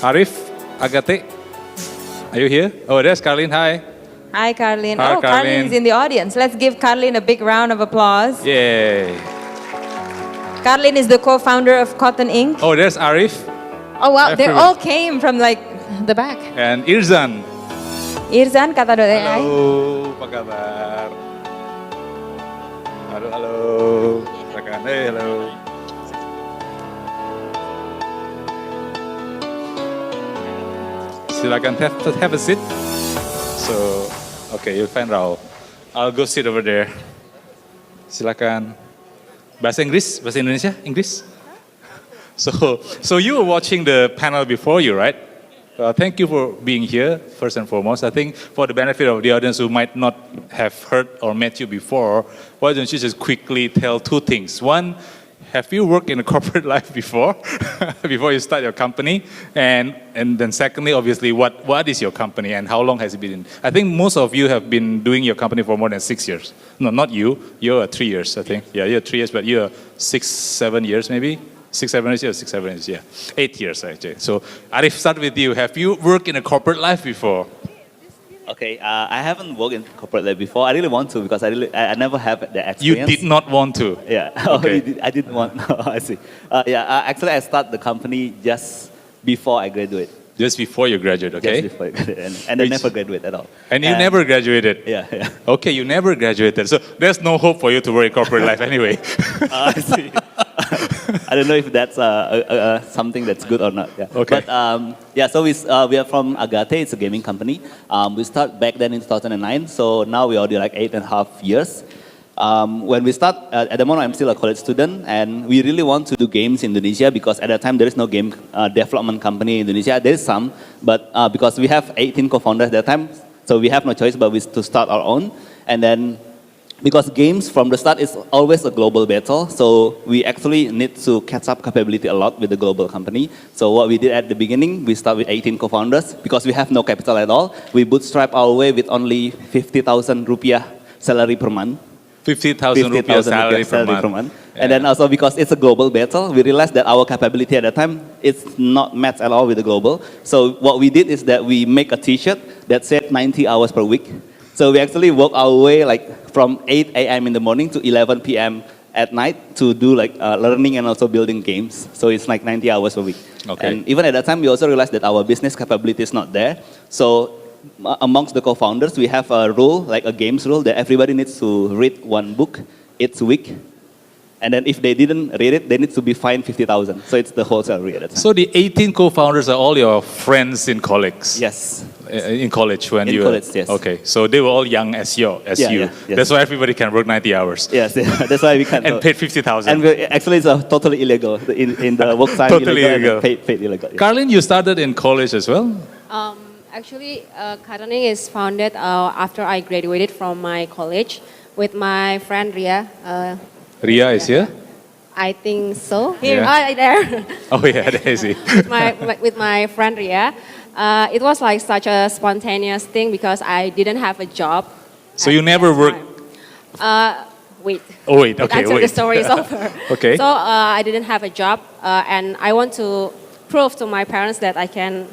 Arief, Agate, are you here? Oh, there's Carline. Hi. Hi, Carline. Hi, oh, Carline is in the audience. Let's give Carline a big round of applause. Yay. Carline is the co-founder of Cotton Inc. Oh, there's Arief. Oh, wow. They all came from like the back. And Irzan. Irzan, Kata.ai. Halo, apa kabar? Halo. Silakan. Hey, hello. Silakan have a seat. So, okay, you'll find Raul. I'll go sit over there. Silakan. Bahasa Inggris? Bahasa Indonesia? Inggris? So you were watching the panel before you, right? Thank you for being here, first and foremost. I think for the benefit of the audience who might not have heard or met you before, why don't you just quickly tell two things. One, have you worked in a corporate life before, before you start your company? And then secondly, obviously, what is your company and how long has it been? I think most of you have been doing your company for more than 6 years. No, not you. You're 3 years, I think. Yeah, you're 3 years, but you're 6, 7 years maybe? 6, 7 years, 6, 7 years, yeah. 8 years actually. So Arief, start with you. Have you worked in a corporate life before? Okay, I haven't worked in corporate life before. I really want to because I never have the experience. You did not want to? Yeah, Okay. I didn't want, I see. Actually I started the company just before I graduate. Just before you graduate, okay? Just before I graduate, and I never graduate at all. And you never graduated? Yeah. Okay, you never graduated. So there's no hope for you to work in corporate life anyway. I see. I don't know if that's something that's good or not. Yeah. Okay. But so we are from Agate. It's a gaming company. We started back then in 2009. So now we already like 8.5 years. When we start, at the moment I'm still a college student, and we really want to do games in Indonesia because at that time there is no game development company in Indonesia. There is some, but because we have 18 co-founders at that time, so we have no choice but to start our own. And then because games from the start is always a global battle, so we actually need to catch up capability a lot with the global company. So what we did at the beginning, we start with 18 co-founders because we have no capital at all. We bootstrap our way with only 50,000 rupiah salary per month. 50,000 rupiah salary per month. Yeah. And then also because it's a global battle, we realized that our capability at that time is not matched at all with the global. So what we did is that we make a t-shirt that said 90 hours per week. So we actually work our way like from 8 a.m. in the morning to 11 p.m. at night to do like learning and also building games. So it's like 90 hours a week. Okay. And even at that time, we also realized that our business capability is not there. So amongst the co-founders, we have a rule, like a games rule, that everybody needs to read one book each week. And then if they didn't read it, they need to be fined 50,000. So it's the whole salary at that time. So the 18 co-founders are all your friends in college? Yes. In college when In college, yes. Okay, so they were all young as you. Yes. That's why everybody can work 90 hours. Yes, that's why we can. And paid 50,000. And actually, it's totally illegal in the work time. Totally illegal. Paid illegal. Yeah. Carline, you started in college as well? Actually, Kata.ai is founded after I graduated from my college with my friend Ria. Ria is here? I think so. Here. Right there. Oh yeah, there is he. With my friend Ria. It was like such a spontaneous thing because I didn't have a job. So you never worked? Wait. Oh wait, okay, Until wait. the story is over. Okay. So I didn't have a job and I want to prove to my parents that I can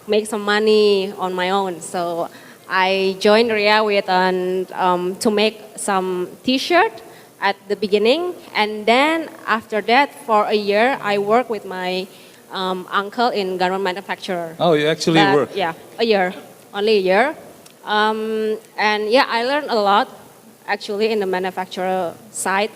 make some money on my own. So I joined Ria with to make some t-shirt at the beginning, and then after that for a year I worked with my uncle in garment manufacturer. Oh, you actually worked? Yeah, a year, only a year. And yeah, I learned a lot actually in the manufacturer side.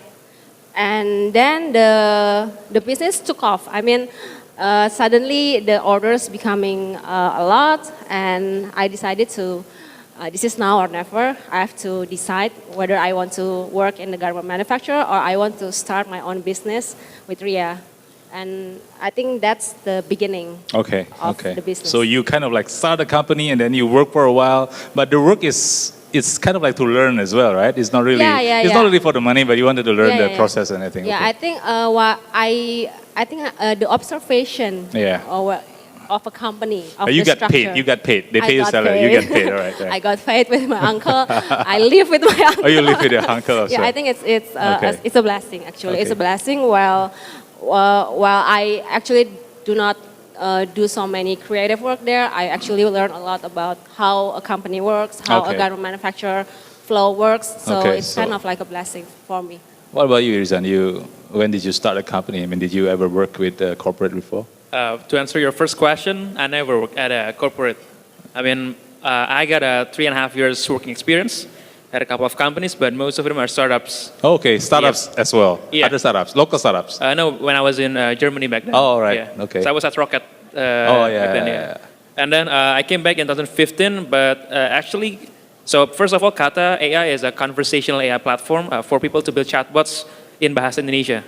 And then the business took off. I mean, suddenly the orders becoming a lot, and I decided to, this is now or never. I have to decide whether I want to work in the garment manufacturer or I want to start my own business with Ria. And I think that's the beginning of the business. So you kind of like start a company and then you work for a while, but the work is, it's kind of like to learn as well, right? It's not really, it's not really for the money, but you wanted to learn the process and everything. Yeah, Okay. I think the observation of a company, of you the got structure. paid. You got paid. They pay you salary. You get paid. All right. I got paid with my uncle. I live with my uncle. Oh, you live with your uncle also. Yeah, I think it's a blessing actually. Okay. It's a blessing. While I actually do not do so many creative work there. I actually learned a lot about how a company works, how a garment manufacturer flow works. So it's kind of like a blessing for me. What about you, Irzan? When did you start a company? I mean, did you ever work with a corporate before? To answer your first question, I never worked at a corporate. I mean, I got a 3.5 years working experience at a couple of companies, but most of them are startups. Okay, startups as well. Yeah. Other startups, local startups. No, when I was in Germany back then. Oh, right. Yeah. Okay. So I was at Rocket. Yeah. Back then. And then I came back in 2015, but actually, so first of all, Kata.ai is a conversational AI platform for people to build chatbots in Bahasa Indonesia.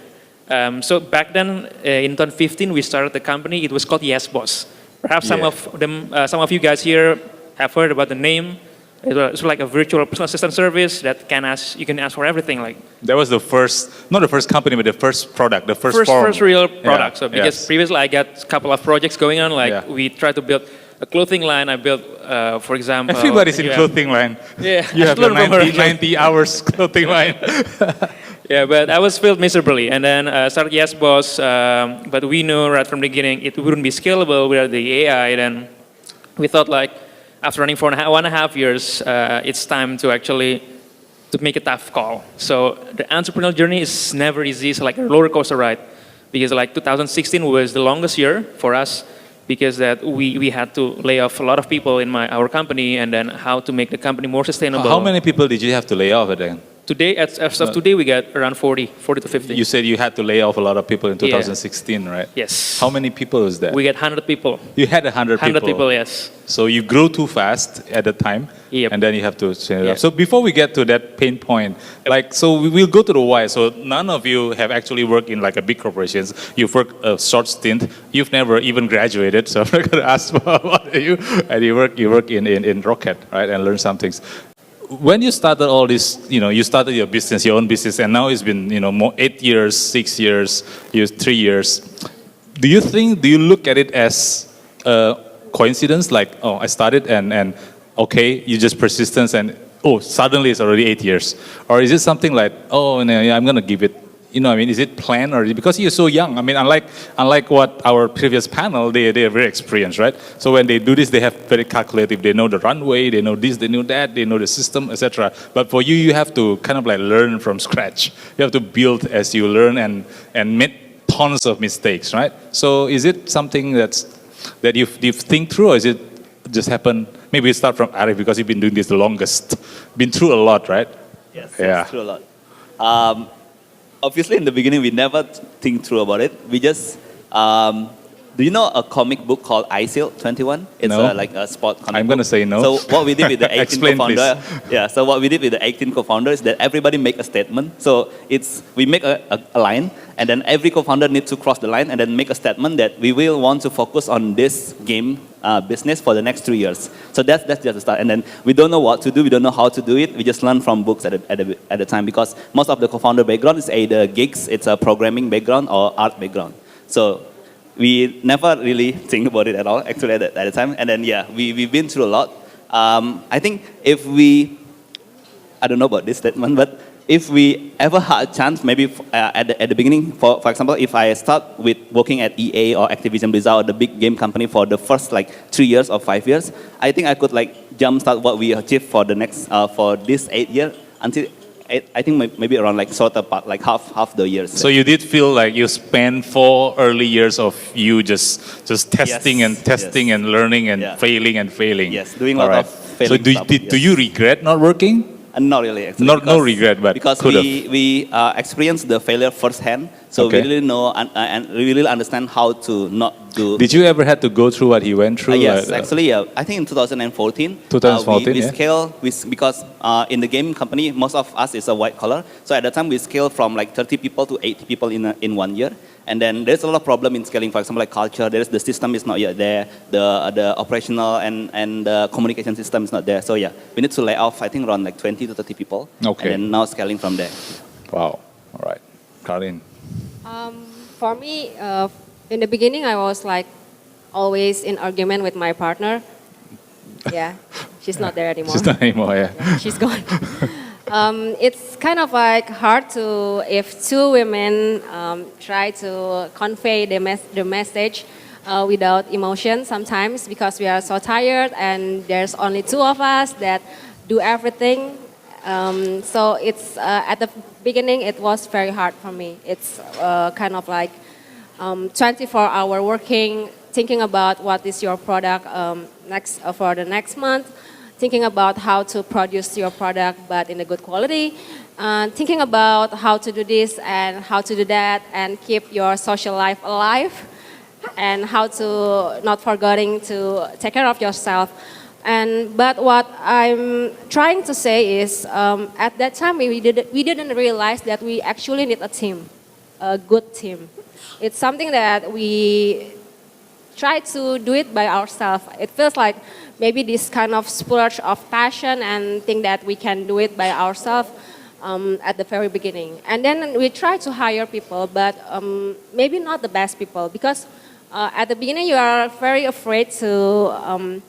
So back then, in 2015, we started the company. It was called Yes Boss. Perhaps some of you guys here have heard about the name. It's like a virtual personal assistant service that you can ask for everything. Like that was the first, not the first company, but the first product, the first form. First real product. So because Yes. previously I got a couple of projects going on. Like we tried to build a clothing line. I built, for example. Everybody's in clothing line. Yeah, You have your 90 hours clothing line. Yeah, but I was failed miserably, and then started Yes Boss. But we knew right from the beginning it wouldn't be scalable without the AI. Then we thought like, after running for 1.5 years, it's time to actually make a tough call. So the entrepreneurial journey is never easy. It's like a roller coaster ride, because like 2016 was the longest year for us, because that we had to lay off a lot of people in our company, and then how to make the company more sustainable. How many people did you have to lay off then? Today, as of today, we got around 40 to 50. You said you had to lay off a lot of people in 2016, right? Yes. How many people was that? We got 100 people. You had 100 people. 100 people, yes. So you grew too fast at the time, Yep. and then you have to change it Yeah. up. So before we get to that pain point, so we'll go to the why. So none of you have actually worked in like a big corporations. You've worked a short stint. You've never even graduated. So I'm not going to ask about you. And you work in Rocket, right, and learn some things. When you started all this, you started your business, your own business, and now it's been, more 8 years, 6 years, 3 years. Do you look at it as a coincidence? Like, oh, I started and okay, you just persistence and suddenly it's already 8 years. Or is it something like, oh, no, I'm going to give it, is it planned or because you're so young? I mean, unlike what our previous panel, they are very experienced, right? So when they do this, they have very calculative. They know the runway, they know this, they know that, they know the system, etc. But for you, you have to kind of like learn from scratch. You have to build as you learn and make tons of mistakes, right? So is it something that you think through, or is it just happen? Maybe we start from Arief because you've been doing this the longest. Been through a lot, right? Yes, Yeah. through a lot. Obviously, in the beginning, we never think through about it. We just, do you know a comic book called ISIL 21? It's No. like a sport comic I'm going to book. say no. So what we did with the 18 Explain, co-founder, so what we did with the 18 co-founders is that everybody make a statement. So we make a line, and then every co-founder needs to cross the line and then make a statement that we will want to focus on this game business for the next 3 years. So that's just the start. And then we don't know what to do, we don't know how to do it. We just learn from books at the time, because most of the co-founder background is either gigs, it's a programming background or art background. So we never really think about it at all, actually, at the time. And then, we've been through a lot. I think I don't know about this statement, but if we ever had a chance, maybe at the beginning, for example, if I start with working at EA or Activision Blizzard or the big game company for the first 3 years or 5 years, I think I could jumpstart what we achieved for the next, for this 8 year until, I think maybe around sort of half the years. So you did feel like you spent 4 early years of you just testing and learning and failing. Yes, doing a lot of failing So do you regret not working? Not really, actually. No regret, but because we experienced the failure firsthand, so we really know and we really understand how to not do. Did you ever had to go through what he went through? Yes, actually, I think in 2014. 2014, we scale because in the gaming company, most of us is a white collar. So at the time, we scaled from 30 people to 80 people in 1 year. And then there's a lot of problem in scaling. For example, culture. The system is not yet there. The operational and the communication system is not there. So we need to lay off, I think, around 20 to 30 people. Okay. And then now scaling from there. Wow. All right. Carline. For me, in the beginning, I was always in argument with my partner. Yeah, she's not there anymore. She's not anymore, Yeah, she's gone. It's kind of hard to, if two women try to convey the message, without emotion sometimes because we are so tired and there's only two of us that do everything. So it's at the beginning it was very hard for me. It's kind of like 24-hour working, thinking about what is your product next for the next month, thinking about how to produce your product but in a good quality, thinking about how to do this and how to do that and keep your social life alive, and how to not forgetting to take care of yourself. But what I'm trying to say is, at that time we didn't realize that we actually need a team, a good team. It's something that we try to do it by ourselves. It feels like maybe this kind of splurge of passion and think that we can do it by ourselves at the very beginning. And then we try to hire people, but maybe not the best people because at the beginning you are very afraid to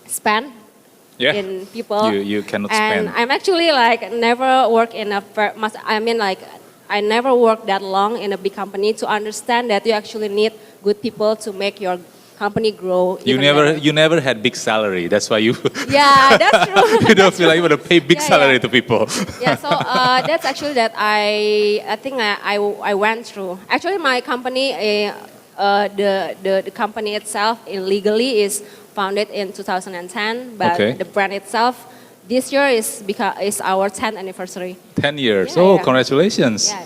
spend in people. You cannot and spend. I'm actually like never work in a I never worked that long in a big company to understand that you actually need good people to make your company grow. You never had big salary. That's why you Yeah, that's true. you don't feel like you want to pay big Yeah, salary yeah. to people. Yeah, so that's actually that I think I went through. Actually, my company, the company itself legally is founded in 2010, but Okay. the brand itself this year is our 10th anniversary. 10 years. Yeah, Oh, yeah. congratulations. Yeah.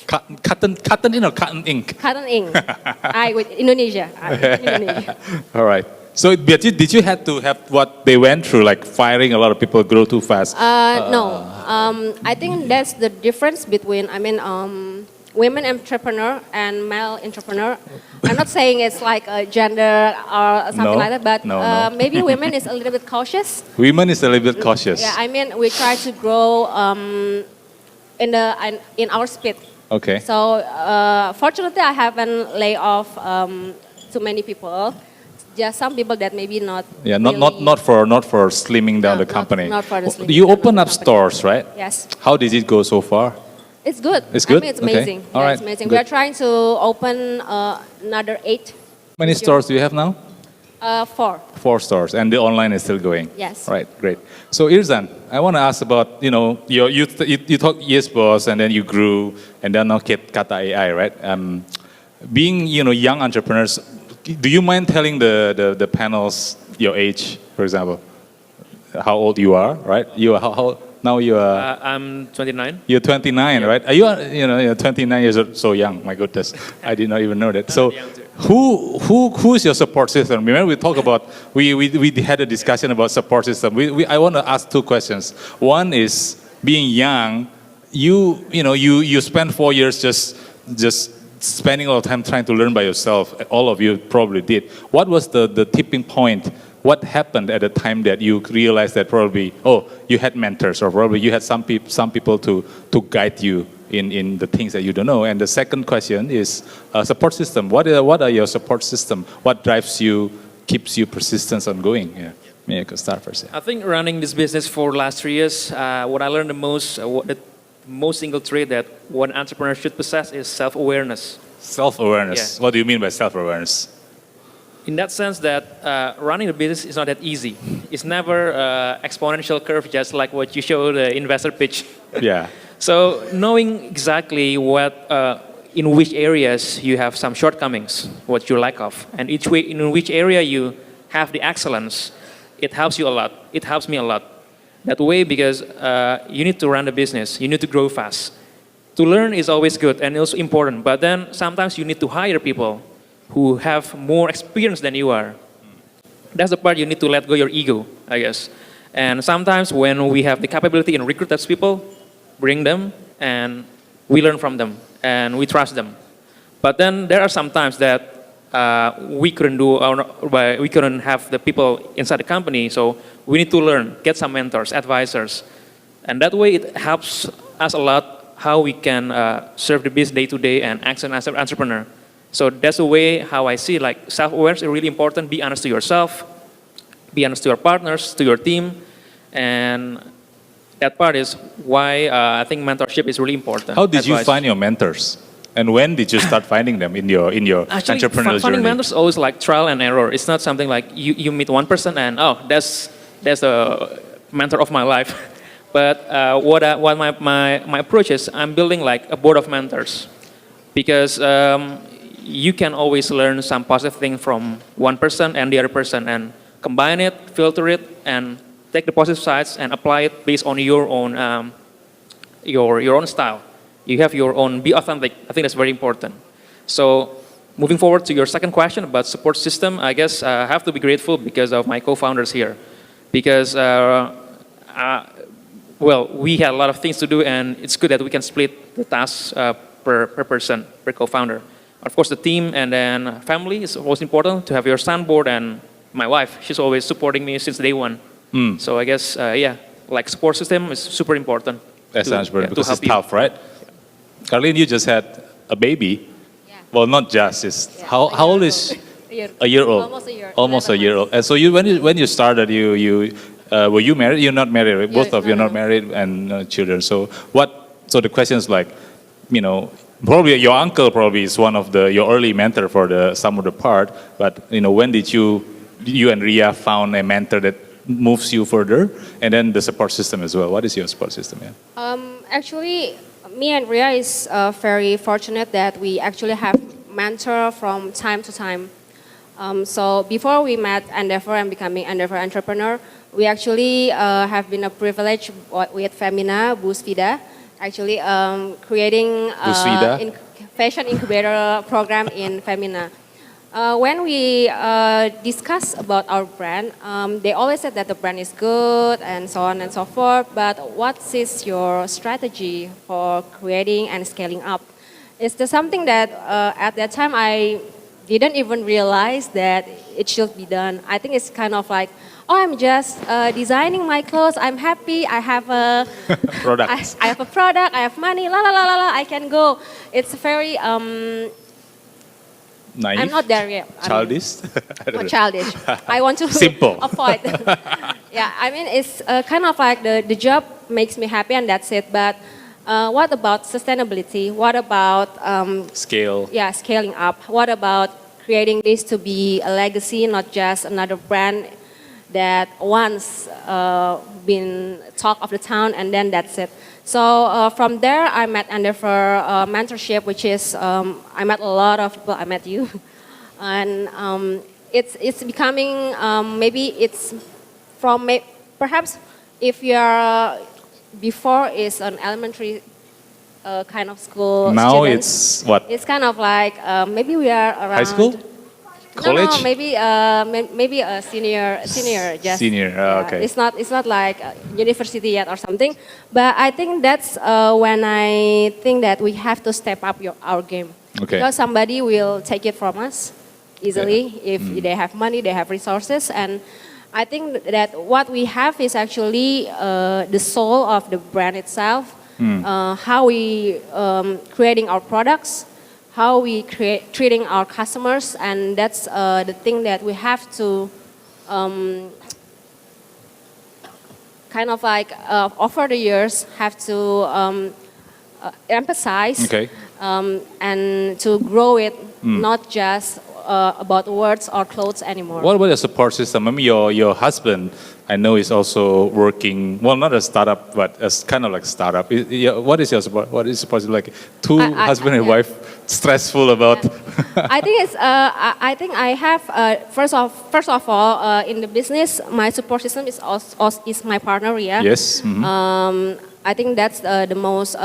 Cotton in or cotton ink? Cotton Ink. I with Indonesia. Indonesia. All right. So did you have to have what they went through, like firing a lot of people, grow too fast? No, I think that's the difference between women entrepreneur and male entrepreneur. I'm not saying it's like a gender or something No, like that, but no. maybe women is a little bit cautious. Women is a little bit cautious. Yeah, I mean we try to grow in our speed. Okay. So fortunately, I haven't laid off too many people. Just some people that maybe not. Yeah, really, not for slimming down No, the company. not for the slimming You down open the up company. stores, right? Yes. How did it go so far? It's good. It's good? I mean, it's Okay. amazing. All Yeah, right. it's amazing. Good. We are trying to open another 8. How many stores do you have now? 4. 4 stores, and the online is still going. Yes. Right, great. So Irzan, I want to ask about you talk Yes Boss, and then you grew, and then now Kata.ai, right? Being young entrepreneurs, do you mind telling the panels your age, for example, how old you are, right? How now you are. I'm 29. You're 29, right? Are you're 29 years old, so young. My goodness, I did not even know that. So, young too. who's your support system? Remember we talked about we had a discussion about support system. I want to ask 2 questions. One is being young, you spend 4 years just spending all the time trying to learn by yourself. All of you probably did. What was the tipping point? What happened at the time that you realized that probably, you had mentors, or probably you had some people to guide you in the things that you don't know? And the second question is support system. What are your support system? What drives you, keeps you persistent on going? Yeah, maybe I could start first. Yeah. I think running this business for the last 3 years, what I learned the most single trait that one entrepreneur should possess is self-awareness. Self-awareness. Yeah. What do you mean by self-awareness? In that sense that running a business is not that easy. It's never exponential curve, just like what you show the investor pitch. Yeah. So knowing exactly in which areas you have some shortcomings, what you lack of, and in which area you have the excellence, it helps you a lot. It helps me a lot. That way, because you need to run the business, you need to grow fast. To learn is always good and also important, but then sometimes you need to hire people who have more experience than you are. That's the part you need to let go your ego, I guess. And sometimes when we have the capability and recruit those people, bring them and we learn from them and we trust them. But then there are some times that we couldn't do, we couldn't have the people inside the company, so we need to learn, get some mentors, advisors. And that way it helps us a lot how we can serve the business day to day and act as an entrepreneur. So that's the way how I see, like, self-awareness is really important. Be honest to yourself, be honest to your partners, to your team, and that part is why I think mentorship is really important. How did you Advice. find your mentors? And when did you start finding them in your Actually, entrepreneurial finding journey? mentors is always like trial and error. It's not something like you meet one person and that's the mentor of my life. But what my approach is, I'm building like a board of mentors, because you can always learn some positive thing from one person and the other person, and combine it, filter it, and take the positive sides and apply it based on your own your own style. You have your own, be authentic. I think that's very important. So moving forward to your second question about support system, I guess I have to be grateful because of my co-founders here. Because, well, we had a lot of things to do, and it's good that we can split the tasks per person, per co-founder. Of course, the team and then family is most important, to have your soundboard, and my wife, she's always supporting me since day one. So I guess, yeah, like support system is super important. That's important because it's help you. tough, right? Carline, you just had a baby. Yeah. Well, not just. It's, Yeah, how a old year is? old. A year old. Almost a year. Almost a 11 year old. And so when you started, were you married? You're not married, right? Both of you are no, not no. married and no children. So So the question is like, probably your uncle probably is one of your early mentor for some of the part. But when did you and Ria found a mentor that moves you further, and then the support system as well? What is your support system? Yeah. Actually, me and Ria is very fortunate that we actually have mentor from time to time. So before we met Endeavor and becoming Endeavor entrepreneur, we actually have been a privilege with Femina, Busvida, actually creating fashion incubator program in Femina. When we discuss about our brand, they always said that the brand is good and so on and so forth, but what is your strategy for creating and scaling up? It's just something that at that time I didn't even realize that it should be done. I think it's kind of like, I'm just designing my clothes, I'm happy, I have a Product. I have a product, I have money, la la la la la, I can go. It's very Naive? I'm not there yet. Childish? I don't know. Not childish. I want to Simple. avoid. Yeah, I mean, it's kind of like the job makes me happy and that's it. But what about sustainability? What about Scale. yeah, scaling up? What about creating this to be a legacy, not just another brand that once been talk of the town and then that's it. So from there, I met Endeavor mentorship, which is I met a lot of people. I met you, and it's becoming maybe it's from perhaps if you are before is an elementary kind of school. Now student, it's what? It's kind of like maybe we are around High school? College? No, maybe a senior, just Senior, okay. It's not like university yet or something, but I think that's when I think that we have to step up our game. Okay. Because somebody will take it from us easily if they have money, they have resources, and I think that what we have is actually the soul of the brand itself, how we creating our products, how we treating our customers, and that's the thing that we have to kind of like over the years have to emphasize and to grow it, not just about words or clothes anymore. What about the support system? I mean, your husband, I know, is also working. Well, not a startup, but as kind of like startup. What is your support? What is support system like? Two husband and wife, stressful about. I think it's. I think I have. First of all, in the business, my support system is also is my partner Ria. Yes. I think that's the most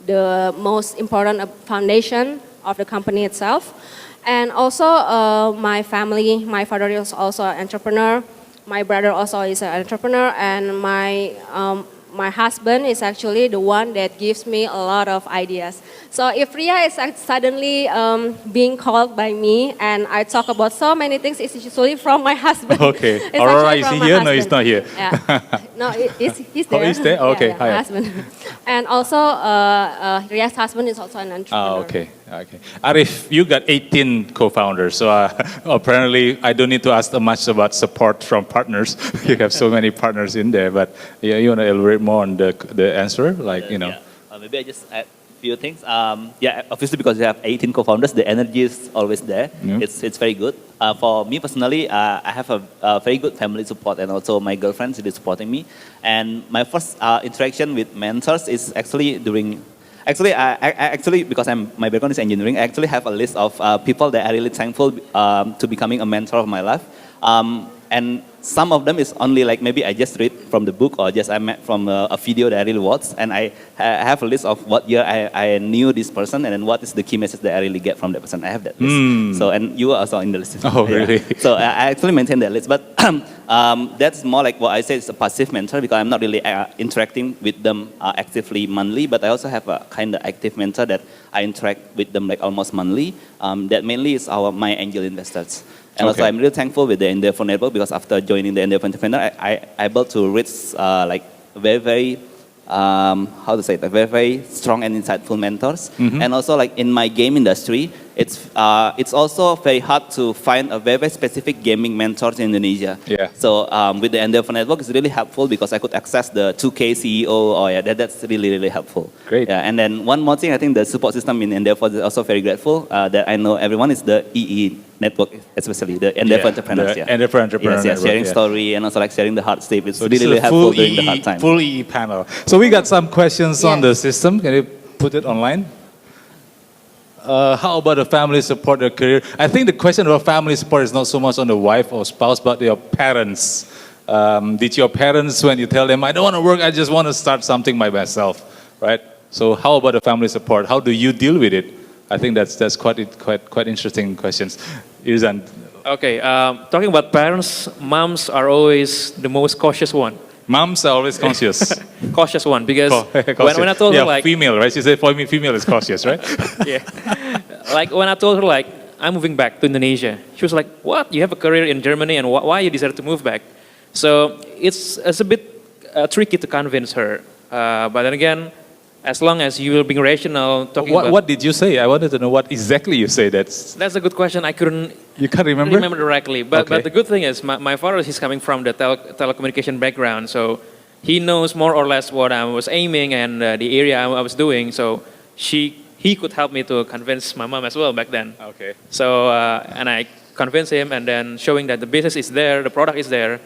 the most important foundation of the company itself. And also my family, my father is also an entrepreneur, my brother also is an entrepreneur, and my husband is actually the one that gives me a lot of ideas. So if Ria is suddenly being called by me and I talk about so many things, it's usually from my husband. Okay. It's Aurora, actually is from he my here? No, husband. he's not here. Yeah. No, he's there. Oh, he's there? Okay. Yeah, Hi. my husband. And also Ria's husband is also an entrepreneur. Oh, okay. Arief, you got 18 co-founders, so apparently I don't need to ask much about support from partners. You have so many partners in there, but yeah, you want to elaborate more on the answer, like Yeah. Maybe I just add Few things. Yeah, obviously because you have 18 co-founders, the energy is always there. Yeah. It's very good. For me personally, I have a very good family support, and also my girlfriend is supporting me. And my first interaction with mentors is actually during. Actually, I actually because my background is engineering, I actually have a list of people that are really thankful to becoming a mentor of my life. And some of them is only like maybe I just read from the book or just I met from a video that I really watched, and I have a list of what year I knew this person and then what is the key message that I really get from that person. I have that list. So and you are also in the list. Oh, really? So I actually maintain that list, but that's more like what I say is a passive mentor because I'm not really interacting with them actively monthly, but I also have a kind of active mentor that I interact with them like almost monthly. That mainly is my angel investors. And also, I'm really thankful with the Endeavor Network because after joining the Endeavor Entrepreneur, I able to reach like very how to say it, very strong and insightful mentors. And also, like in my game industry, it's also very hard to find a very specific gaming mentors in Indonesia. Yeah. So with the Endeavor Network, it's really helpful because I could access the 2K CEO. Oh yeah, that's really helpful. Great. Yeah. And then one more thing, I think the support system in Endeavor is also very grateful that I know everyone is the EE network, especially the Endeavor entrepreneurs. The Endeavor Entrepreneur Yes, Network, sharing story and also like sharing the hard stuff. It's So this really is a helpful full during the EE, hard time. full EE panel. So we got some questions on the Yes. system. Can you put it online? How about the family support, the career? I think the question about family support is not so much on the wife or spouse, but your parents. Did your parents, when you tell them, I don't want to work, I just want to start something by myself, right? So how about the family support? How do you deal with it? I think that's quite interesting questions. Irzan. Okay, talking about parents, moms are always the most cautious one. Moms are always conscious. Cautious one because Cautious. when I told her like female, right? She said for me, female is cautious, right? yeah, like when I told her like I'm moving back to Indonesia, she was like, "What? You have a career in Germany, and why you decided to move back?" So it's a bit tricky to convince her. But then again, as long as you will be rational, talking about What did you say? I wanted to know what exactly you say. that's a good question. I couldn't You can't remember? remember directly. But Okay. the good thing is my father is coming from the telecommunication background, so he knows more or less what I was aiming and the area I was doing. So he could help me to convince my mom as well back then. Okay. So and I convinced him, and then showing that the business is there, the product is there,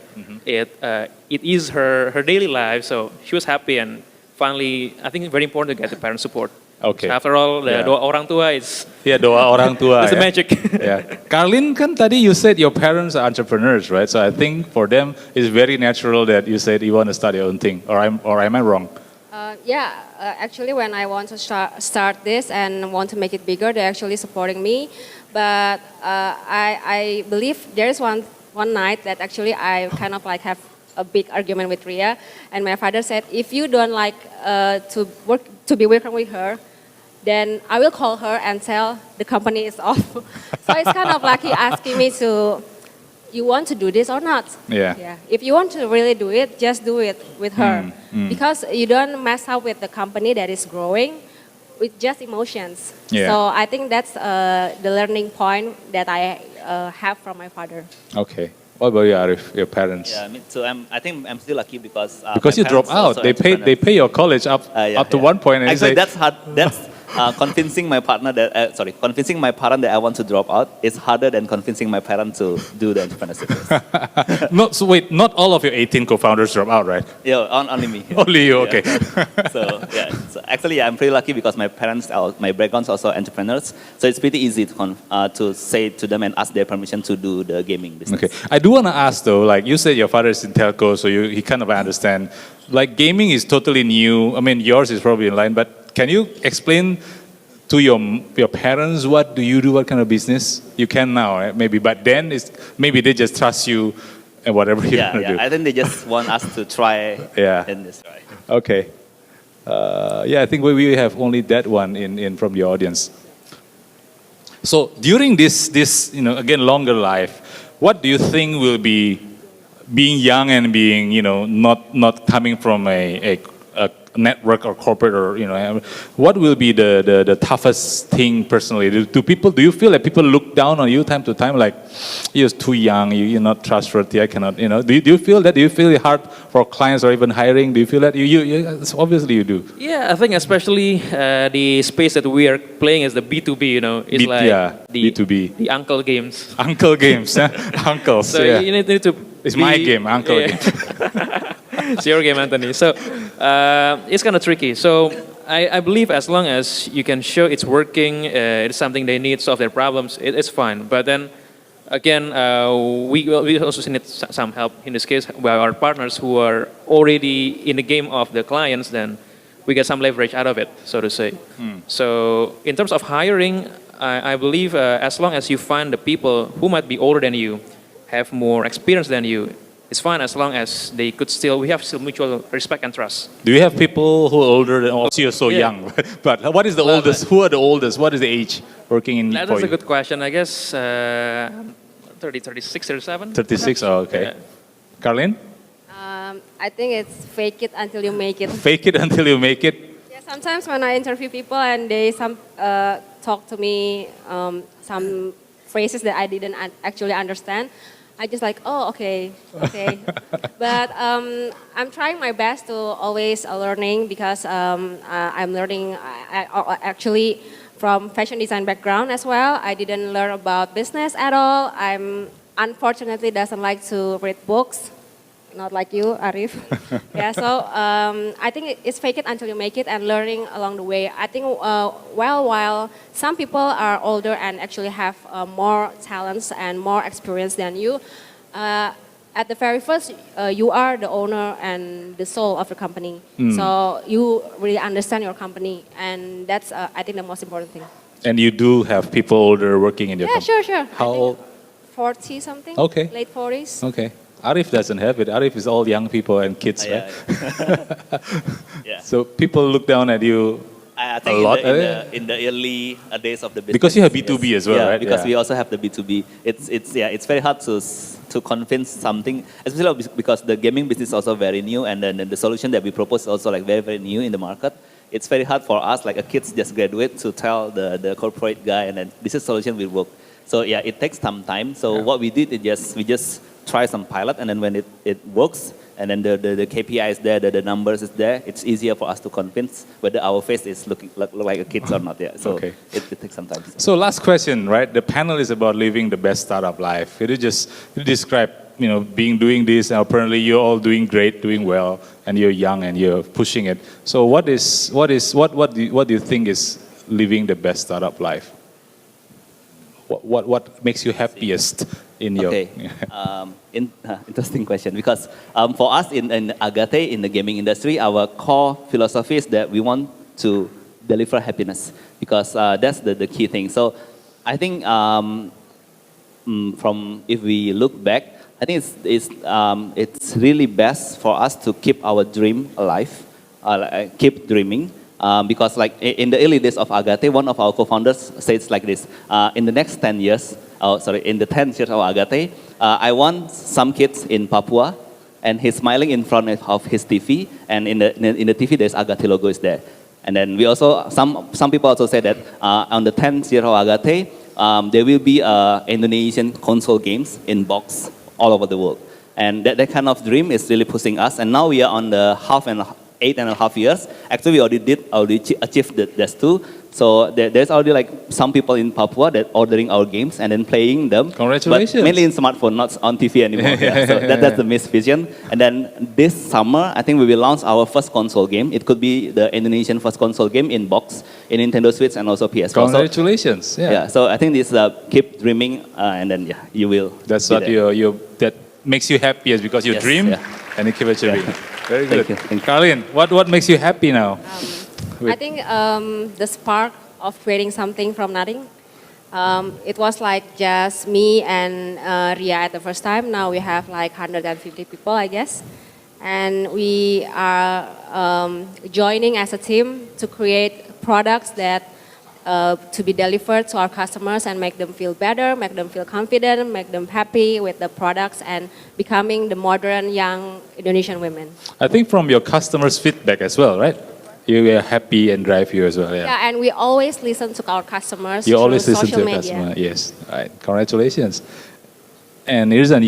it is her daily life. So she was happy, and finally, I think it's very important to get the parent support. Okay. So after all, the Yeah. doa orang tua is Ya doa orang tua. it's the ya. magic. Yeah. Carline, kan tadi you said your parents are entrepreneurs, right? So I think for them it's very natural that you said you want to start your own thing. Or am I wrong? Actually, when I want to start this and want to make it bigger, they're actually supporting me. But I believe there is one night that actually I kind of like have a big argument with Ria, and my father said, if you don't like to be working with her, then I will call her and tell the company is off. So it's kind of like he asking me to, you want to do this or not? Yeah. If you want to really do it, just do it with her. Because you don't mess up with the company that is growing with just emotions. Yeah. So I think that's the learning point that I have from my father. Okay. What about you, Arief? Your parents? Yeah, me too. I think I'm still lucky because Because my you drop parents also out. They pay your college up to one point, and Actually, you say, that's hard. That's convincing my partner that convincing my parent that I want to drop out is harder than convincing my parent to do the entrepreneurship. not all of your 18 co-founders drop out, right? Yeah, only me. Only you, okay. So actually, I'm pretty lucky because my parents, my background's also entrepreneurs, so it's pretty easy to say to them and ask their permission to do the gaming business. Okay, I do want to ask though, like you said your father is in telco, so he kind of understand. Like gaming is totally new. I mean, yours is probably in line, but can you explain to your parents what do you do, what kind of business? You can now, right? Maybe, but then maybe they just trust you and whatever you want to do. I think they just want us to try in this, right? Okay. I think we have only that one in from the audience. So during this again longer life, what do you think will be being young and being not coming from a a network or corporate or, what will be the toughest thing personally? Do you feel that people look down on you time to time, like, you're too young, you're not trustworthy, I cannot, do you feel that? Do you feel it hard for clients or even hiring? Do you feel that? Obviously you do. Yeah, I think especially the space that we are playing is the B2B, it's like the B2B. the uncle games. Uncle games, uncles, So yeah. you need to It's my game, uncle game. It's your game, Anthony. So it's kind of tricky. So I believe as long as you can show it's working, it's something they need, solve their problems, it's fine. But then again, we also need some help in this case by our partners who are already in the game of the clients. Then we get some leverage out of it, so to say. So in terms of hiring, I believe as long as you find the people who might be older than you, have more experience than you, it's fine as long as we have still mutual respect and trust. Do you have people who are older than also you're so young? But what is the oldest? Who are the oldest? What is the age working in That's for a you? good question. I guess 36, 37. 36, oh, okay. Yeah. Carline? I think it's fake it until you make it. Fake it until you make it. Yeah, sometimes when I interview people and they talk to me some phrases that I didn't actually understand, I just like, oh, okay. But I'm trying my best to always learning because I'm learning actually from fashion design background as well. I didn't learn about business at all. I'm unfortunately doesn't like to read books. Not like you, Arief. Yeah, so I think it's fake it until you make it and learning along the way. I think while some people are older and actually have more talents and more experience than you, at the very first, you are the owner and the soul of the company. So you really understand your company, and that's I think the most important thing. And you do have people older working in your company? Sure. How old? 40 something. Okay. Late 40s. Okay. Arief doesn't have it. Arief is all young people and kids, right? Yeah. So people look down at you I a think lot. in the early days of the business. Because you have B2B as well, yeah, right? Because Yeah. we also have the B2B. It's very hard to convince something, especially because the gaming business is also very new, and then the solution that we propose is also like very, very new in the market. It's very hard for us, like a kids just graduate, to tell the corporate guy, and then this is solution will work. So yeah, it takes some time. So what we did is we just try some pilot, and then when it works, and then the KPI is there, the numbers is there, it's easier for us to convince whether our face is looking like a kid or not. Yeah, so Okay. it takes some time. So last question, right? The panel is about living the best startup life. Could you describe, doing this, and apparently you're all doing great, doing well, and you're young and you're pushing it. So what do you think is living the best startup life? What makes you happiest in your? Okay, interesting question, because for us in Agate, in the gaming industry, our core philosophy is that we want to deliver happiness, because that's the key thing. So I think from if we look back, I think it's really best for us to keep our dream alive, keep dreaming. Because like in the early days of Agate, one of our co-founders says like this: in the next 10 years, in the 10 years of Agate, I want some kids in Papua, and he's smiling in front of his TV, and in the TV there's Agate logo is there. And then we also some people also say that on the 10th year of Agate, there will be Indonesian console games in box all over the world, and that kind of dream is really pushing us. And now we are on the 8.5 years. Actually, we already achieved that too. So there's already like some people in Papua that ordering our games and then playing them. Congratulations. But mainly in smartphone, not on TV anymore. Yeah. So that's the missed vision. And then this summer, I think we will launch our first console game. It could be the Indonesian first console game in box, in Nintendo Switch and also PS4. Congratulations. So, yeah. So I think this keep dreaming, and then you will. That's be what there. that makes you happy, is because you Yes, dream yeah. and you keep achieving. Very good. Thank you. Carline, what makes you happy now? I think the spark of creating something from nothing. It was like just me and Ria at the first time. Now we have like 150 people, I guess. And we are joining as a team to create products that to be delivered to our customers and make them feel better, make them feel confident, make them happy with the products and becoming the modern young Indonesian women. I think from your customers' feedback as well, right? You were happy and drive you as well. Yeah. Yeah, and we always listen to our customers You through always listen social to the media. customer. Yes. All right. Congratulations. And Irzan,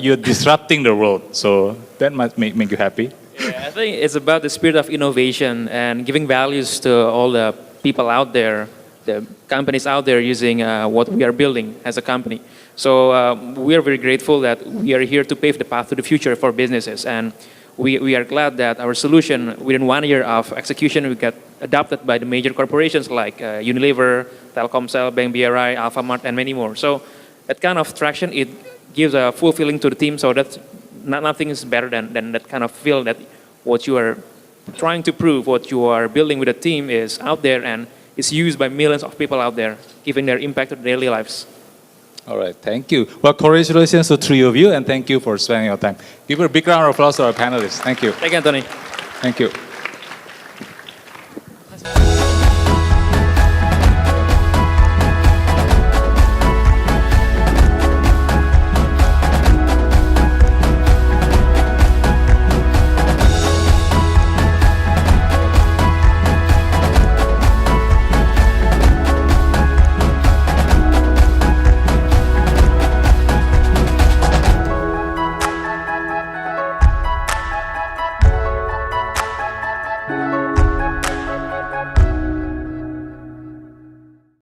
you're disrupting the world, so that must make you happy. Yeah, I think it's about the spirit of innovation and giving values to all the people out there, the companies out there using what we are building as a company. So we are very grateful that we are here to pave the path to the future for businesses. And we are glad that our solution, within 1 year of execution, we got adopted by the major corporations like Unilever, Telkomsel, Bank BRI, Alfamart, and many more. So that kind of traction, it gives a full feeling to the team. So that's nothing is better than that kind of feel that what you are trying to prove, what you are building with a team is out there and is used by millions of people out there, giving their impact to their daily lives. All right, thank you. Well, congratulations to three of you, and thank you for spending your time. Give a big round of applause to our panelists. Thank you. Thank you, Anthony. Thank you.